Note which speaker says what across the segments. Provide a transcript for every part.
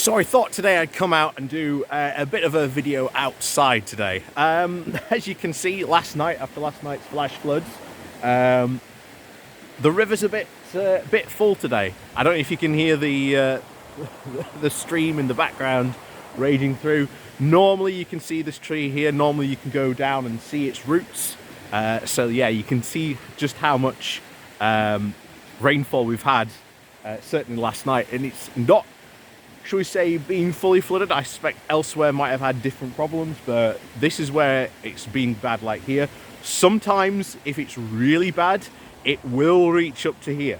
Speaker 1: So I thought today I'd come out and do a bit of a video outside today. As you can see, after last night's flash floods, the river's a bit full today. I don't know if you can hear the stream in the background raging through. Normally you can see this tree here. Normally you can go down and see its roots. So yeah, you can see just how much rainfall we've had, certainly last night, and it's not, shall we say, being fully flooded. I suspect elsewhere might have had different problems, but this is where it's been bad, like here. Sometimes, if it's really bad, it will reach up to here.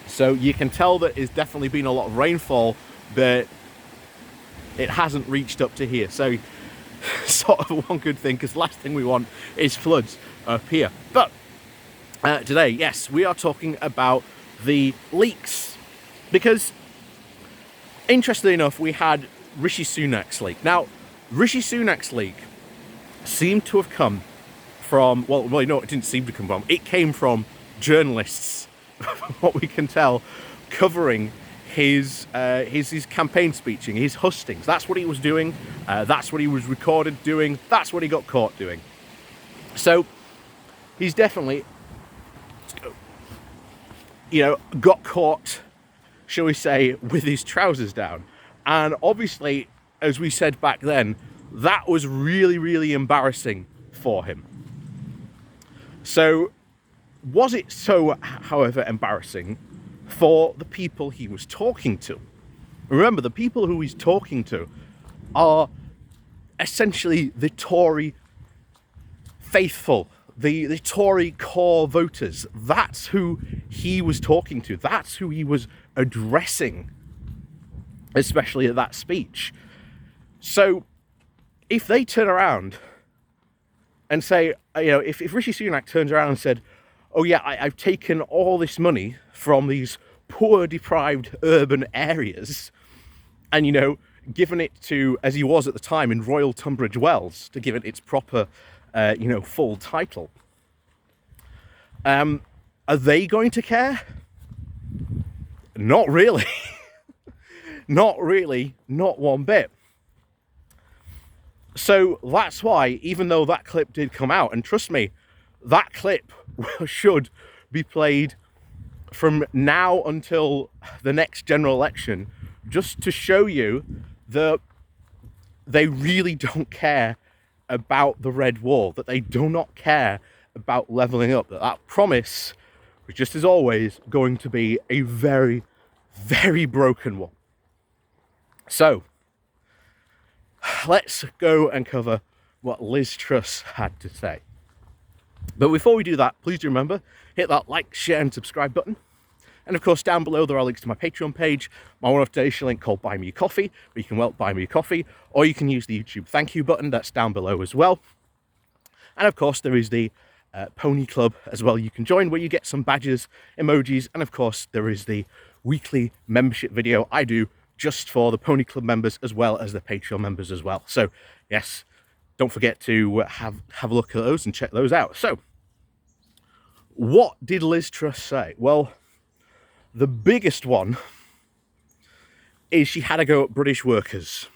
Speaker 1: So you can tell that it's definitely been a lot of rainfall, but it hasn't reached up to here. So, sort of one good thing, because the last thing we want is floods up here. But today, yes, we are talking about the leaks, because interestingly enough, we had Rishi Sunak's leak. Now, Rishi Sunak's leak seemed to have come from, well, no, it didn't seem to come from, it came from journalists, from what we can tell, covering his campaign speeching, his hustings. That's what he was doing, that's what he was recorded doing, that's what he got caught doing. So, he's definitely, got caught, shall we say, with his trousers down. And obviously, as we said back then, that was really, really embarrassing for him. So, was it so, however, embarrassing for the people he was talking to? Remember, the people who he's talking to are essentially the Tory faithful, the Tory core voters. That's who he was talking to. That's who he was addressing, especially at that speech. So if they turn around and say, if Rishi Sunak turns around and said, oh yeah, I've taken all this money from these poor, deprived urban areas and, given it to, as he was at the time, in Royal Tunbridge Wells, to give it its proper full title. Are they going to care? Not really. Not really, not one bit. So that's why, even though that clip did come out, and trust me, that clip should be played from now until the next general election, just to show you that they really don't care about the red wall, that they do not care about levelling up, that promise was, just as always, going to be a very, very broken one. So, let's go and cover what Liz Truss had to say. But before we do that, please do remember, hit that like, share and subscribe button. And of course, down below, there are links to my Patreon page, my one-off donation link called Buy Me a Coffee, where you can buy me a coffee, or you can use the YouTube thank you button, that's down below as well. And of course, there is the Pony Club as well you can join, where you get some badges, emojis, and of course, there is the weekly membership video I do just for the Pony Club members as well as the Patreon members as well. So, yes, don't forget to have a look at those and check those out. So, what did Liz Truss say? Well, the biggest one is she had a go at British workers.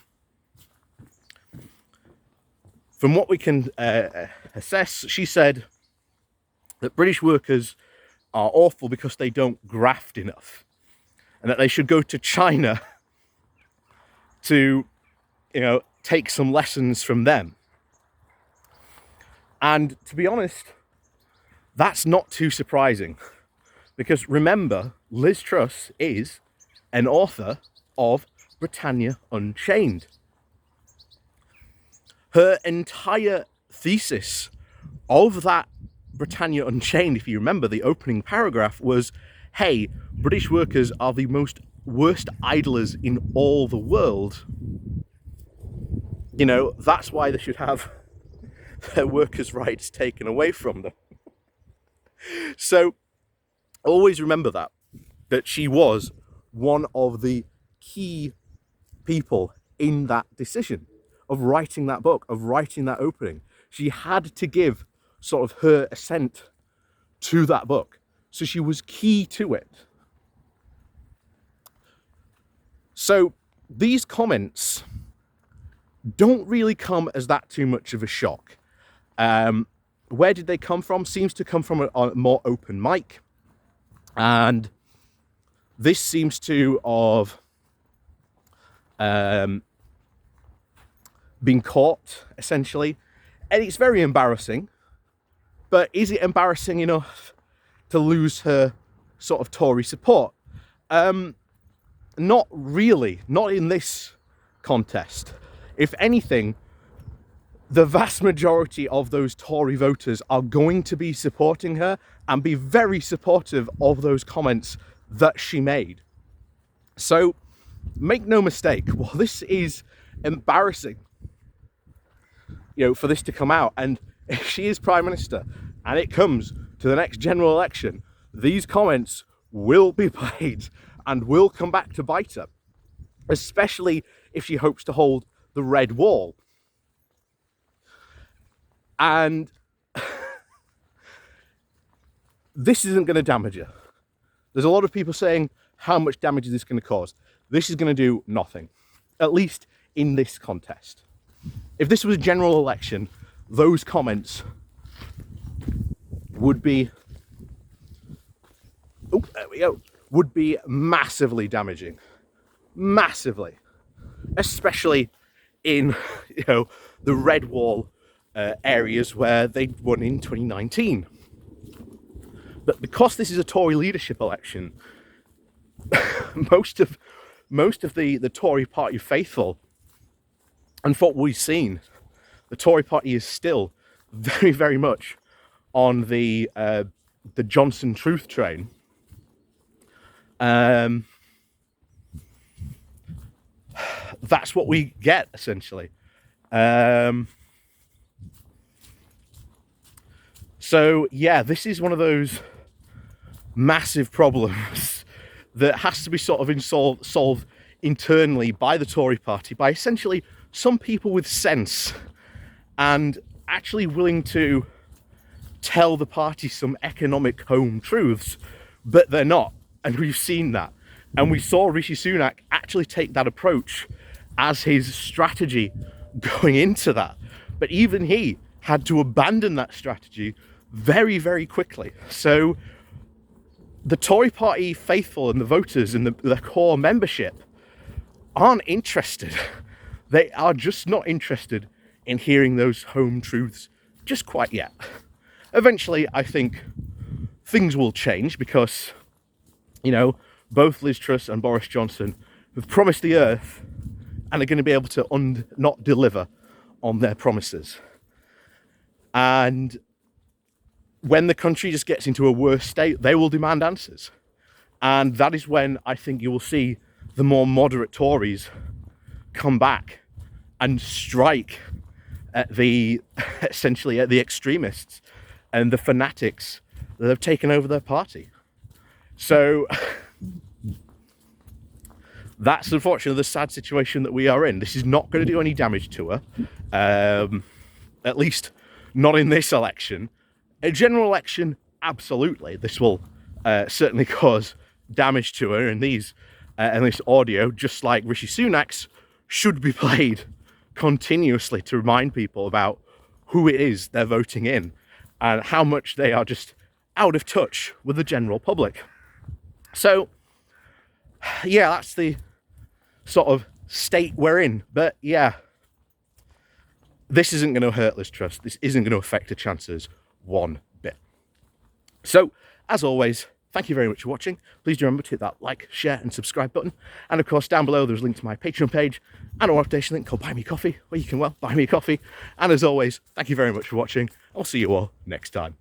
Speaker 1: From what we can assess, she said that British workers are awful because they don't graft enough, and that they should go to China to, take some lessons from them. And to be honest, that's not too surprising. Because remember, Liz Truss is an author of Britannia Unchained. Her entire thesis of that Britannia Unchained, if you remember, the opening paragraph was, hey, British workers are the worst idlers in all the world. That's why they should have their workers' rights taken away from them. So, always remember that she was one of the key people in that decision of writing that book, of writing that opening. She had to give sort of her assent to that book. So she was key to it. So these comments don't really come as that too much of a shock. Where did they come from? Seems to come from a more open mic. And this seems to have been caught, essentially. And it's very embarrassing. But is it embarrassing enough to lose her sort of Tory support? Not really. Not in this contest. If anything, the vast majority of those Tory voters are going to be supporting her and be very supportive of those comments that she made. So make no mistake, while this is embarrassing, for this to come out, and if she is Prime Minister and it comes to the next general election, these comments will be played and will come back to bite her, especially if she hopes to hold the red wall. And this isn't going to damage her. There's a lot of people saying, how much damage is this going to cause? This is going to do nothing, at least in this contest. If this was a general election, those comments would be, would be massively damaging. Massively. Especially in, the red wall areas where they won in 2019. But because this is a Tory leadership election, most of the Tory party faithful, and for what we've seen, the Tory party is still very, very much on the Johnson truth train. That's what we get, essentially. So, yeah, this is one of those massive problems that has to be sort of solved internally by the Tory party, by essentially some people with sense and actually willing to tell the party some economic home truths, but they're not. And we've seen that. And we saw Rishi Sunak actually take that approach as his strategy going into that. But even he had to abandon that strategy very, very quickly. So the Tory party faithful and the voters and the core membership aren't interested. They are just not interested in hearing those home truths just quite yet. Eventually, I think things will change because, both Liz Truss and Boris Johnson have promised the earth and are going to be able to not deliver on their promises. And when the country just gets into a worse state, they will demand answers. And that is when I think you will see the more moderate Tories come back and strike at essentially at the extremists and the fanatics that have taken over their party. So that's unfortunately the sad situation that we are in. This is not going to do any damage to her, at least not in this election. A general election, absolutely. This will certainly cause damage to her, and this audio, just like Rishi Sunak's, should be played continuously to remind people about who it is they're voting in and how much they are just out of touch with the general public. So, yeah, that's the sort of state we're in. But yeah, this isn't going to hurt Liz Truss. This isn't going to affect her chances one bit. So, as always, thank you very much for watching. Please do remember to hit that like, share and subscribe button. And of course, down below, there's a link to my Patreon page and a notification link called Buy Me Coffee, where you can, buy me a coffee. And as always, thank you very much for watching. I'll see you all next time.